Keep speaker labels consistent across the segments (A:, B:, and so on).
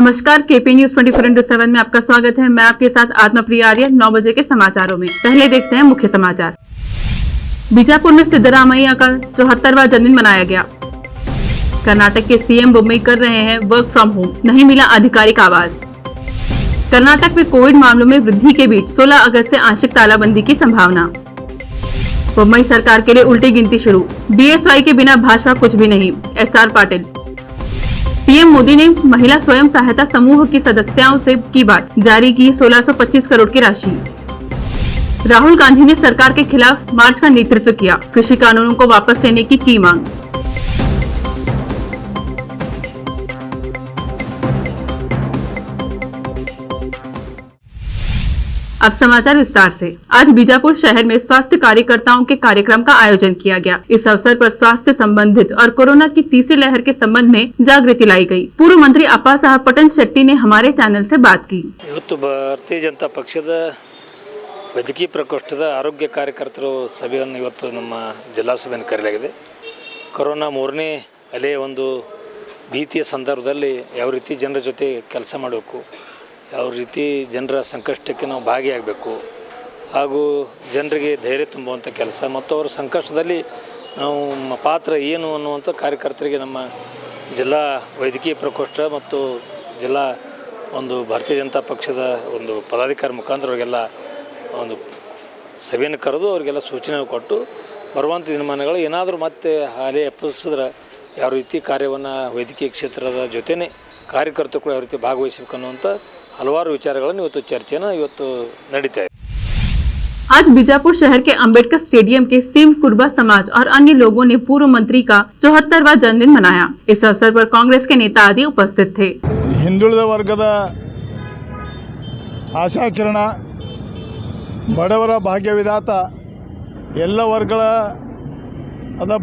A: नमस्कार, KP news 24/7 में आपका स्वागत है। मैं आपके साथ आत्मप्रिया आर्य। 9 बजे के समाचारों में पहले देखते हैं मुख्य समाचार। बीजापुर में सिद्धरामैया का 74वां जन्मदिन मनाया गया। कर्नाटक के सीएम बोम्मई कर रहे हैं वर्क फ्रॉम होम, नहीं मिला आधिकारिक आवाज। कर्नाटक में कोविड मामलों में वृद्धि के बीच 16 अगस्त से आंशिक तालाबंदी की संभावना। बोम्मई सरकार के लिए उल्टी गिनती शुरू, बीएसवाई के बिना भाजपा कुछ भी नहीं, एसआर पाटिल। पीएम मोदी ने महिला स्वयं सहायता समूह की सदस्यों से की बात, जारी की 1625 करोड़ की राशि। राहुल गांधी ने सरकार के खिलाफ मार्च का नेतृत्व किया, कृषि कानूनों को वापस लेने की मांग। अब समाचार विस्तार से। आज बीजापुर शहर में स्वास्थ्य कार्यकर्ताओं के कार्यक्रम का आयोजन किया गया। इस अवसर पर स्वास्थ्य संबंधित और कोरोना की तीसरी लहर के संबंध में जागृति लाई गई। पूर्व मंत्री अप्पा साहब पटन शेट्टी ने हमारे चैनल से बात की।
B: भारतीय जनता पक्षದ ವೈದ್ಯಕೀಯ ಪ್ರಕೋಷ್ಠದ ಆರೋಗ್ಯ ಕಾರ್ಯಕರ್ತರು ಸಭೆಯನ್ನು ಇವತ್ತು ನಮ್ಮ ಜಿಲ್ಲಾ ಸಭೆಯನ್ನು ಕರೆಯಲಾಗಿದೆ. ಕೊರೋನಾ ಮೂರನೇ ಅಲೆ ಒಂದು ಭೀತಿಯ ಸಂದರ್ಭದಲ್ಲಿ ಯಾವ ರೀತಿ ಜನರ ಜೊತೆ ಕೆಲಸ ಮಾಡಬೇಕು, ಯಾವ ರೀತಿ ಜನರ ಸಂಕಷ್ಟಕ್ಕೆ ನಾವು ಭಾಗಿಯಾಗಬೇಕು ಹಾಗೂ ಜನರಿಗೆ ಧೈರ್ಯ ತುಂಬುವಂಥ ಕೆಲಸ ಮತ್ತು ಅವರ ಸಂಕಷ್ಟದಲ್ಲಿ ನಾವು ಪಾತ್ರ ಏನು ಅನ್ನುವಂಥ ಕಾರ್ಯಕರ್ತರಿಗೆ ನಮ್ಮ ಜಿಲ್ಲಾ ವೈದ್ಯಕೀಯ ಪ್ರಕೋಷ್ಠ ಮತ್ತು ಜಿಲ್ಲಾ ಒಂದು ಭಾರತೀಯ ಜನತಾ ಪಕ್ಷದ ಒಂದು ಪದಾಧಿಕಾರಿ ಮುಖಾಂತರ ಅವರಿಗೆಲ್ಲ ಒಂದು ಸಭೆಯನ್ನು ಕರೆದು ಅವರಿಗೆಲ್ಲ ಸೂಚನೆ ಕೊಟ್ಟು ಬರುವಂಥ ದಿನಮಾನಗಳು ಏನಾದರೂ ಮತ್ತೆ ಹಾಲಿ ಎಪ್ಪಿಸಿದ್ರೆ ಯಾವ ರೀತಿ ಕಾರ್ಯವನ್ನು ವೈದ್ಯಕೀಯ ಕ್ಷೇತ್ರದ ಜೊತೆನೇ ಕಾರ್ಯಕರ್ತರು ಯಾವ ರೀತಿ ಭಾಗವಹಿಸಬೇಕು ಅನ್ನುವಂಥ हलवार विचारಗಳನ್ನು ಇವತ್ತು ಚರ್ಚೆನ ಇವತ್ತು ನಡೀತಾ ಇದೆ।
A: आज बीजापुर शहर के अंबेडकर स्टेडियम के सिंह कुर्बा समाज और अन्य लोगों ने पूर्व मंत्री का 74वां जन्मदिन मनाया। इस अवसर पर कांग्रेस के नेता आदि उपस्थित थे।
C: ಹಿಂದುಳಿದ ವರ್ಗದ ಆಶಾಕಿರಣ, ಬಡವರ ಭಾಗ್ಯವಿದಾತ, ಎಲ್ಲ ವರ್ಗದ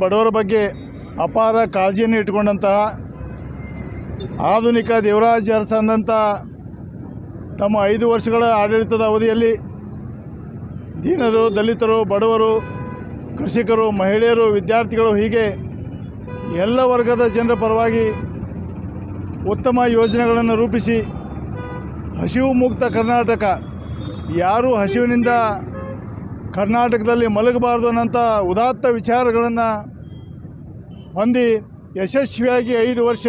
C: ಬಡವರ ಬಗ್ಗೆ ಅಪಾರ ಕಾಳಜಿಯನ್ನು ಇಟ್ಟುಕೊಂಡಂತಹ ಆಧುನಿಕ ದೇವರಾಜ ಅರಸಂದಂಥ ತಮ್ಮ 5 ವರ್ಷಗಳ ಆಡಳಿತದ ಅವಧಿಯಲ್ಲಿ ದೀನರು, ದಲಿತರು, ಬಡವರು, ಕೃಷಿಕರು, ಮಹಿಳೆಯರು, ವಿದ್ಯಾರ್ಥಿಗಳು ಹೀಗೆ ಎಲ್ಲ ವರ್ಗದ ಜನರ ಪರವಾಗಿ ಉತ್ತಮ ಯೋಜನೆಗಳನ್ನು ರೂಪಿಸಿ ಹಸಿವು ಮುಕ್ತ ಕರ್ನಾಟಕ, ಯಾರೂ ಹಸಿವಿನಿಂದ ಕರ್ನಾಟಕದಲ್ಲಿ ಮಲಗಬಾರದು ಅನ್ನೋಂಥ ಉದಾತ್ತ ವಿಚಾರಗಳನ್ನು ಹೊಂದಿ ಯಶಸ್ವಿಯಾಗಿ 5 ವರ್ಷ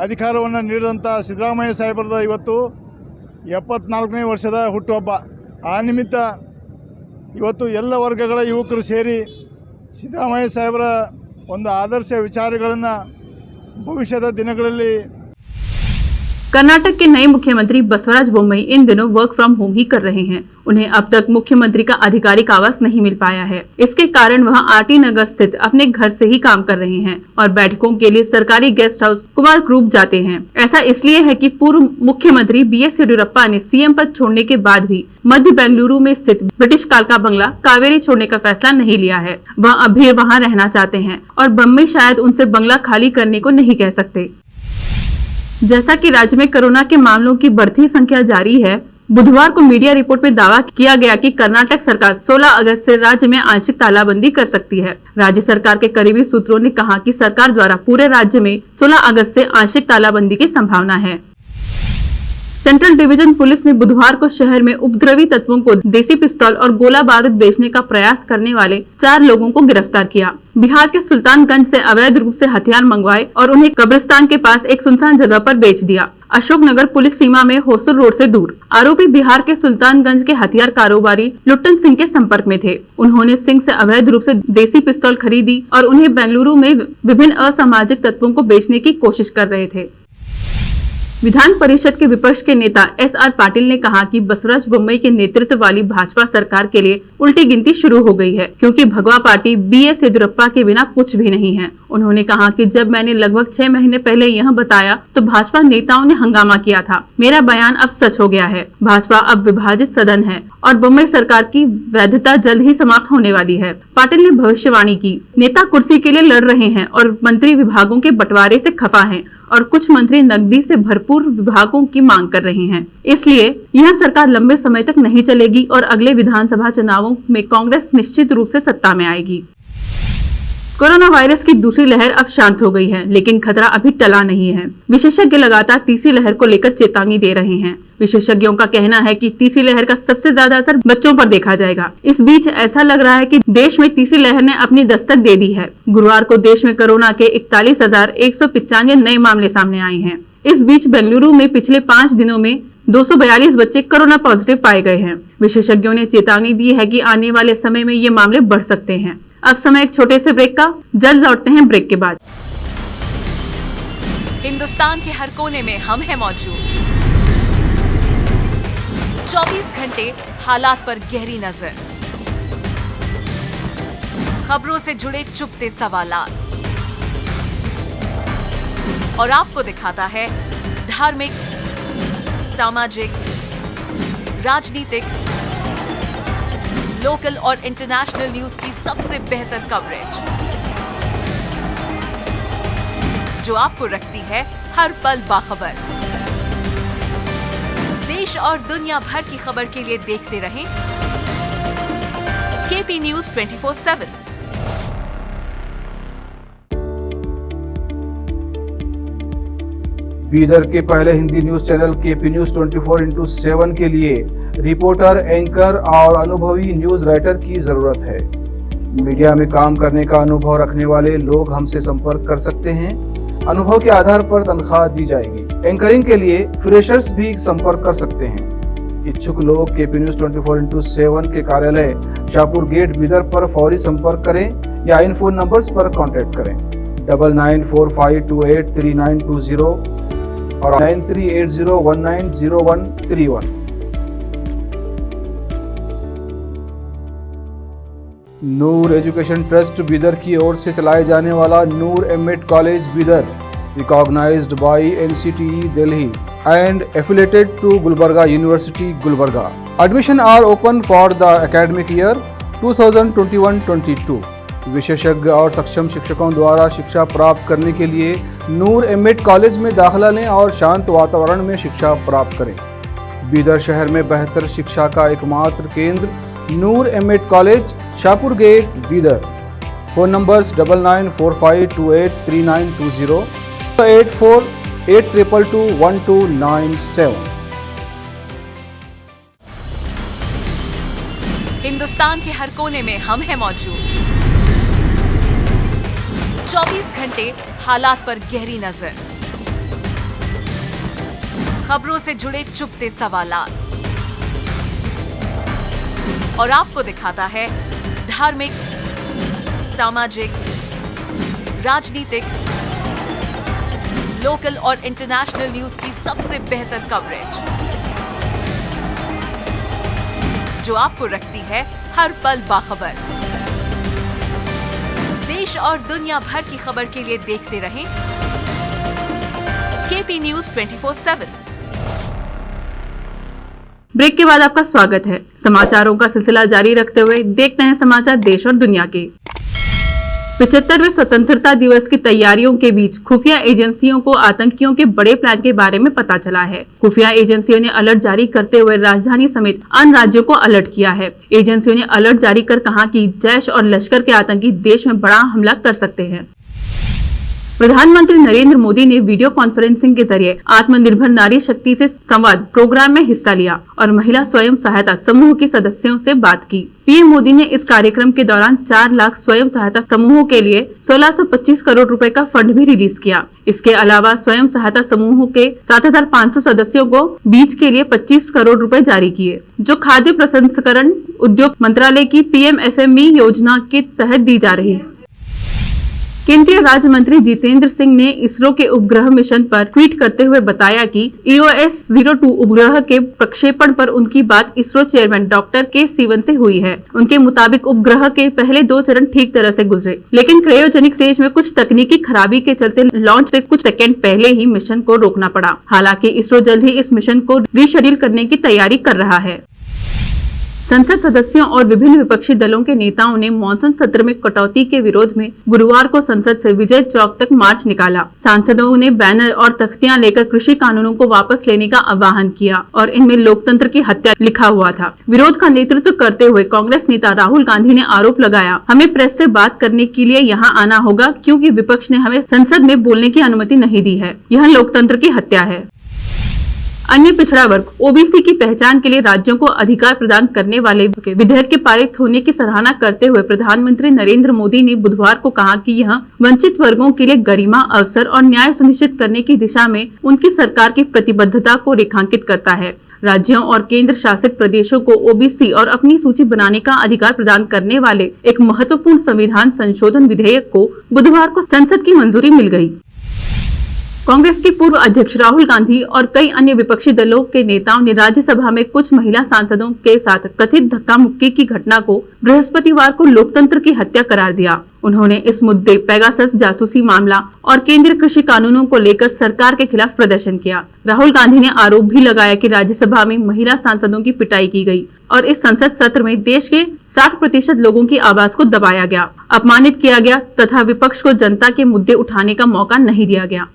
C: ಅಧಿಕಾರವನ್ನು ನೀಡಿದಂಥ ಸಿದ್ದರಾಮಯ್ಯ ಸಾಹೇಬರದ ಇವತ್ತು 74ನೇ ವರ್ಷದ ಹುಟ್ಟುಹಬ್ಬ. ಆ ನಿಮಿತ್ತ ಇವತ್ತು ಎಲ್ಲ ವರ್ಗಗಳ ಯುವಕರು ಸೇರಿ ಸಿದ್ದರಾಮಯ್ಯ ಸಾಹೇಬರ ಒಂದು ಆದರ್ಶ ವಿಚಾರಗಳನ್ನು ಭವಿಷ್ಯದ ದಿನಗಳಲ್ಲಿ।
A: कर्नाटक के नए मुख्यमंत्री बसवराज बोम्मई इन दिनों वर्क फ्रॉम होम ही कर रहे हैं। उन्हें अब तक मुख्यमंत्री का आधिकारिक आवास नहीं मिल पाया है। इसके कारण वह आरटी नगर स्थित अपने घर से ही काम कर रहे हैं और बैठकों के लिए सरकारी गेस्ट हाउस कुमार ग्रुप जाते हैं। ऐसा इसलिए है कि पूर्व मुख्यमंत्री बीएस येडियुरप्पा ने सीएम पद छोड़ने के बाद भी मध्य बेंगलुरु में स्थित ब्रिटिश काल का बंगला कावेरी छोड़ने का फैसला नहीं लिया है। वह अब भी वहाँ रहना चाहते हैं और बोम्मई शायद उनसे बंगला खाली करने को नहीं कह सकते। जैसा कि राज्य में कोरोना के मामलों की बढ़ती संख्या जारी है, बुधवार को मीडिया रिपोर्ट में दावा किया गया कि कर्नाटक सरकार 16 अगस्त से राज्य में आंशिक तालाबंदी कर सकती है। राज्य सरकार के करीबी सूत्रों ने कहा कि सरकार द्वारा पूरे राज्य में 16 अगस्त से आंशिक तालाबंदी की संभावना है। सेंट्रल डिवीजन पुलिस ने बुधवार को शहर में उपद्रवी तत्वों को देसी पिस्तौल और गोला बारूद बेचने का प्रयास करने वाले 4 लोगों को गिरफ्तार किया। बिहार के सुल्तानगंज से अवैध रूप से हथियार मंगवाए और उन्हें कब्रिस्तान के पास एक सुनसान जगह पर बेच दिया। अशोकनगर पुलिस सीमा में होसुर रोड से दूर आरोपी बिहार के सुल्तानगंज के हथियार कारोबारी लुट्टन सिंह के संपर्क में थे। उन्होंने सिंह से अवैध रूप से देसी पिस्तौल खरीदी और उन्हें बेंगलुरु में विभिन्न असामाजिक तत्वों को बेचने की कोशिश कर रहे थे। विधान परिषद के विपक्ष के नेता एसआर पाटिल ने कहा कि बसवराज बोम्मई के नेतृत्व वाली भाजपा सरकार के लिए उल्टी गिनती शुरू हो गई है, क्योंकि भगवा पार्टी बीएस येडियुरप्पा के बिना कुछ भी नहीं है। उन्होंने कहा कि जब मैंने लगभग 6 महीने पहले यह बताया तो भाजपा नेताओं ने हंगामा किया था। मेरा बयान अब सच हो गया है। भाजपा अब विभाजित सदन है और बोम्मई सरकार की वैधता जल्द ही समाप्त होने वाली है। पाटिल ने भविष्यवाणी की, नेता कुर्सी के लिए लड़ रहे हैं और मंत्री विभागों के बंटवारे से खफा हैं और कुछ मंत्री नकदी से भरपूर विभागों की मांग कर रहे हैं। इसलिए यह सरकार लंबे समय तक नहीं चलेगी और अगले विधानसभा चुनावों में कांग्रेस निश्चित रूप से सत्ता में आएगी। कोरोना वायरस की दूसरी लहर अब शांत हो गई है, लेकिन खतरा अभी टला नहीं है। विशेषज्ञ लगातार तीसरी लहर को लेकर चेतावनी दे रहे हैं। विशेषज्ञों का कहना है कि तीसरी लहर का सबसे ज्यादा असर बच्चों पर देखा जाएगा। इस बीच ऐसा लग रहा है कि देश में तीसरी लहर ने अपनी दस्तक दे दी है। गुरुवार को देश में कोरोना के 41,195 नए मामले सामने आए हैं। इस बीच बेंगलुरु में पिछले 5 दिनों में 242 बच्चे कोरोना पॉजिटिव पाए गए हैं। विशेषज्ञों ने चेतावनी दी है कि आने वाले समय में ये मामले बढ़ सकते हैं। अब समय एक छोटे से ब्रेक का, जल्द लौटते हैं ब्रेक के बाद।
D: हिंदुस्तान के हर कोने में हम हैं मौजूद। 24 घंटे हालात पर गहरी नजर, खबरों से जुड़े चुपते सवालात, और आपको दिखाता है धार्मिक, सामाजिक, राजनीतिक, लोकल और इंटरनेशनल न्यूज की सबसे बेहतर कवरेज, जो आपको रखती है हर पल बाखबर। देश और दुनिया भर की खबर के लिए देखते रहें केपी न्यूज 24/7।
E: बीदर के पहले Hindi news channel KP news 24/7 के लिए रिपोर्टर, एंकर और अनुभवी न्यूज राइटर की जरूरत है। मीडिया में काम करने का अनुभव रखने वाले लोग हमसे संपर्क कर सकते हैं। अनुभव के आधार पर तनख्वाह दी जाएगी। एंकरिंग के लिए फ्रेशर्स भी संपर्क कर सकते हैं। इच्छुक लोग केपी न्यूज 24/7 के कार्यालय शाहपुर गेट बीदर पर फौरी संपर्क करें या इन फोन नंबर्स पर कांटेक्ट करें 9945283920 और 9380190131। नूर एजुकेशन ट्रस्ट बीदर की ओर से चलाए जाने वाला Noor MEd college Bidar, recognised by NCTE Delhi and affiliated to Gulbarga university Gulbarga. Admission are open for the academic year 2021-22। विशेषज्ञ और सक्षम शिक्षकों द्वारा शिक्षा प्राप्त करने के लिए नूर एमएड कॉलेज में दाखिला लें और शांत वातावरण में शिक्षा प्राप्त करें। बीदर शहर में बेहतर शिक्षा का एकमात्र केंद्र Noor MEd college, Shahpur gate Bidar. Phone numbers 9945283920, 8482221297।
D: Hindustan के हर कोने में हम हैं मौजूद। 24 घंटे हालात पर गहरी नजर, खबरों से जुड़े चुपते सवालात, और आपको दिखाता है धार्मिक, सामाजिक, राजनीतिक, लोकल और इंटरनेशनल न्यूज की सबसे बेहतर कवरेज, जो आपको रखती है हर पल बाखबर। देश और दुनिया भर की खबर के लिए देखते रहें केपी न्यूज 24/7।
A: ब्रेक के बाद आपका स्वागत है। समाचारों का सिलसिला जारी रखते हुए देखते हैं समाचार देश और दुनिया के। 75वें स्वतंत्रता दिवस की तैयारियों के बीच खुफिया एजेंसियों को आतंकियों के बड़े प्लान के बारे में पता चला है। खुफिया एजेंसियों ने अलर्ट जारी करते हुए राजधानी समेत अन्य राज्यों को अलर्ट किया है। एजेंसियों ने अलर्ट जारी कर कहा कि जैश और लश्कर के आतंकी देश में बड़ा हमला कर सकते हैं। प्रधानमंत्री नरेंद्र मोदी ने वीडियो कॉन्फ्रेंसिंग के जरिए आत्मनिर्भर नारी शक्ति से संवाद प्रोग्राम में हिस्सा लिया और महिला स्वयं सहायता समूह के सदस्यों से बात की। पीएम मोदी ने इस कार्यक्रम के दौरान 4 लाख स्वयं सहायता समूहों के लिए 1625 करोड़ रुपए का फंड भी रिलीज किया। इसके अलावा स्वयं सहायता समूहों के 7500 सदस्यों को बीज के लिए 25 करोड़ रुपए जारी किए, जो खाद्य प्रसंस्करण उद्योग मंत्रालय की PMFME योजना के तहत दी जा रही है। केंद्रीय राज्य मंत्री जितेंद्र सिंह ने इसरो के उपग्रह मिशन पर ट्वीट करते हुए बताया कि EOS-02 उपग्रह के प्रक्षेपण पर उनकी बात इसरो चेयरमैन डॉक्टर के सिवन से हुई है। उनके मुताबिक उपग्रह के पहले 2 चरण ठीक तरह से गुजरे, लेकिन क्रायोजेनिक स्टेज में कुछ तकनीकी खराबी के चलते लॉन्च से कुछ सेकंड पहले ही मिशन को रोकना पड़ा। हालांकि इसरो जल्द ही इस मिशन को रीशेड्यूल करने की तैयारी कर रहा है। संसद सदस्यों और विभिन्न विपक्षी दलों के नेताओं ने मॉनसून सत्र में कटौती के विरोध में गुरुवार को संसद से विजय चौक तक मार्च निकाला। सांसदों ने बैनर और तख्तियां लेकर कृषि कानूनों को वापस लेने का आह्वान किया और इनमें लोकतंत्र की हत्या लिखा हुआ था। विरोध का नेतृत्व करते हुए कांग्रेस नेता राहुल गांधी ने आरोप लगाया, हमें प्रेस से बात करने के लिए यहाँ आना होगा क्योंकि विपक्ष ने हमें संसद में बोलने की अनुमति नहीं दी है। यह लोकतंत्र की हत्या है। अन्य पिछड़ा वर्ग ओबीसी की पहचान के लिए राज्यों को अधिकार प्रदान करने वाले विधेयक के पारित होने की सराहना करते हुए प्रधानमंत्री नरेंद्र मोदी ने बुधवार को कहा कि यह वंचित वर्गों के लिए गरिमा, अवसर और न्याय सुनिश्चित करने की दिशा में उनकी सरकार की प्रतिबद्धता को रेखांकित करता है। राज्यों और केंद्र शासित प्रदेशों को ओबीसी और अपनी सूची बनाने का अधिकार प्रदान करने वाले एक महत्वपूर्ण संविधान संशोधन विधेयक को बुधवार को संसद की मंजूरी मिल गई। कांग्रेस के पूर्व अध्यक्ष राहुल गांधी और कई अन्य विपक्षी दलों के नेताओं ने राज्यसभा में कुछ महिला सांसदों के साथ कथित धक्का मुक्की की घटना को बृहस्पतिवार को लोकतंत्र की हत्या करार दिया। उन्होंने इस मुद्दे, पेगासस जासूसी मामला और केंद्रीय कृषि कानूनों को लेकर सरकार के खिलाफ प्रदर्शन किया। राहुल गांधी ने आरोप भी लगाया कि राज्यसभा में महिला सांसदों की पिटाई की गई और इस संसद सत्र में देश के 60% लोगों की आवाज को दबाया गया, अपमानित किया गया तथा विपक्ष को जनता के मुद्दे उठाने का मौका नहीं दिया गया।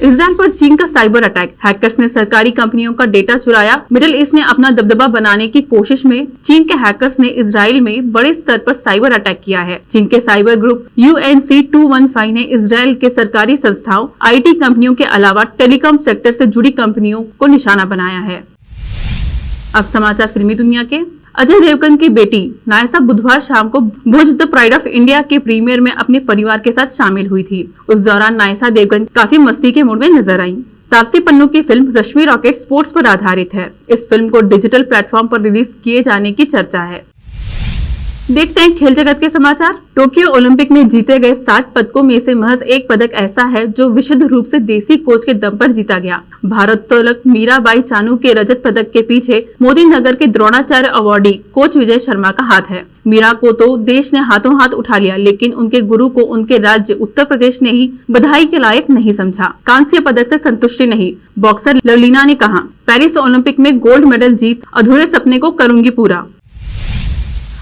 A: इजराइल पर चीन का साइबर अटैक, हैकर्स ने सरकारी कंपनियों का डेटा चुराया। मिडिल ईस्ट ने अपना दबदबा बनाने की कोशिश में चीन के हैकर्स ने इजराइल में बड़े स्तर पर साइबर अटैक किया है। चीन के साइबर ग्रुप UNC215 ने इजराइल के सरकारी संस्थाओं, IT कंपनियों के अलावा टेलीकॉम सेक्टर से जुड़ी कंपनियों को निशाना बनाया है। अब समाचार फिल्मी दुनिया के। अजय देवगन की बेटी नायसा बुधवार शाम को भुज द प्राइड ऑफ इंडिया के प्रीमियर में अपने परिवार के साथ शामिल हुई थी। उस दौरान नायसा देवगन काफी मस्ती के मूड में नजर आई। तापसी पन्नू की फिल्म रश्मि रॉकेट स्पोर्ट्स पर आधारित है। इस फिल्म को डिजिटल प्लेटफॉर्म पर रिलीज किए जाने की चर्चा है। देखते हैं खेल जगत के समाचार। टोक्यो ओलंपिक में जीते गए 7 पदकों में से महज एक पदक ऐसा है जो विशुद्ध रूप से देसी कोच के दम पर जीता गया। भारोत्तोलक मीराबाई चानू के रजत पदक के पीछे मोदी नगर के द्रोणाचार्य अवार्डी कोच विजय शर्मा का हाथ है। मीरा को तो देश ने हाथों हाथ उठा लिया, लेकिन उनके गुरु को उनके राज्य उत्तर प्रदेश ने ही बधाई के लायक नहीं समझा। कांस्य पदक से संतुष्टि नहीं। बॉक्सर लवलीना ने कहा, पेरिस ओलंपिक में गोल्ड मेडल जीत अधूरे सपने को करूंगी पूरा।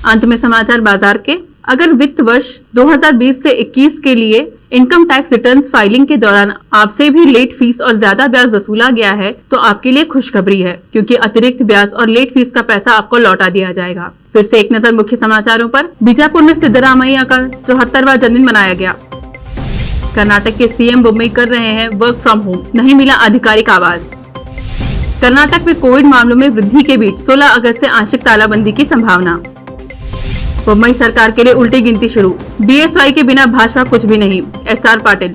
A: अंत में समाचार बाजार के। अगर वित्त वर्ष 2020 से 21 के लिए इनकम टैक्स रिटर्न्स फाइलिंग के दौरान आपसे भी लेट फीस और ज्यादा ब्याज वसूला गया है तो आपके लिए खुशखबरी है, क्योंकि अतिरिक्त ब्याज और लेट फीस का पैसा आपको लौटा दिया जाएगा। फिर से एक नजर मुख्य समाचारों पर। बीजापुर में सिद्धरामैया का 74वां जन्मदिन मनाया गया। कर्नाटक के CM बोम्मई कर रहे हैं वर्क फ्रॉम होम, नहीं मिला आधिकारिक आवाज। कर्नाटक में कोविड मामलों में वृद्धि के बीच 16 अगस्त से आंशिक तालाबंदी की संभावना। बोम्मई सरकार के लिए उल्टी गिनती शुरू। BSY के बिना भाजपा कुछ भी नहीं, SR पाटिल।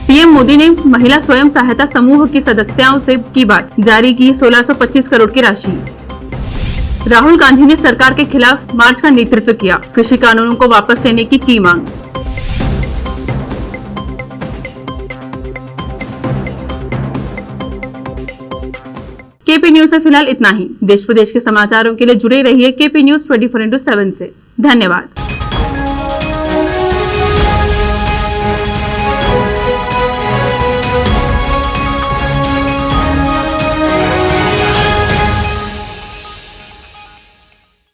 A: PM मोदी ने महिला स्वयं सहायता समूह की सदस्यों से की बात, जारी की 1625 करोड़ की राशि। राहुल गांधी ने सरकार के खिलाफ मार्च का नेतृत्व किया, कृषि कानूनों को वापस लेने की मांग। KP न्यूज में फिलहाल इतना ही। देश प्रदेश के समाचारों के लिए जुड़े रहिए KP न्यूज 24/7 से। धन्यवाद।